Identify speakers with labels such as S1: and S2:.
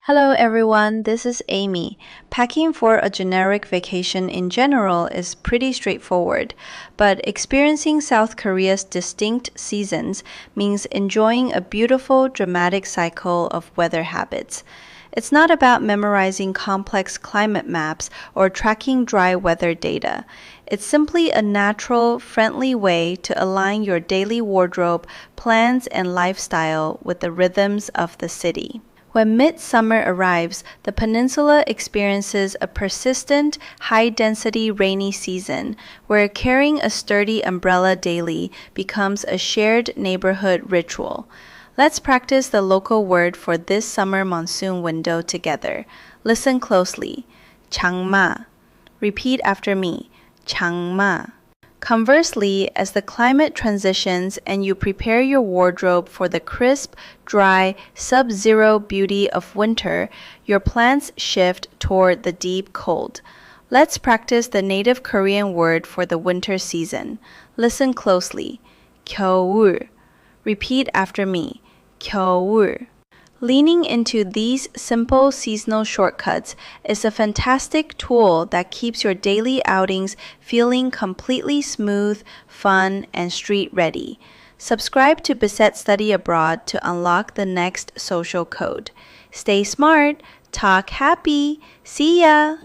S1: Hello everyone, this is Amy. Packing for a generic vacation in general is pretty straightforward, but experiencing South Korea's distinct seasons means enjoying a beautiful, dramatic cycle of weather habits. It's not about memorizing complex climate maps or tracking dry weather data. It's simply a natural, friendly way to align your daily wardrobe, plans, and lifestyle with the rhythms of the city. When midsummer arrives, the peninsula experiences a persistent, high-density rainy season where carrying a sturdy umbrella daily becomes a shared neighborhood ritual. Let's practice the local word for this summer monsoon window together. Listen closely. Jangma. Repeat after me. Jangma. Conversely, as the climate transitions and you prepare your wardrobe for the crisp, dry, sub-zero beauty of winter, your plans shift toward the deep cold. Let's practice the native Korean word for the winter season. Listen closely. Gyeoul. Repeat after me. Gyeoul. Leaning into these simple seasonal shortcuts is a fantastic tool that keeps your daily outings feeling completely smooth, fun, and street-ready. Subscribe to Bisset Study Abroad to unlock the next social code. Stay smart, talk happy. See ya!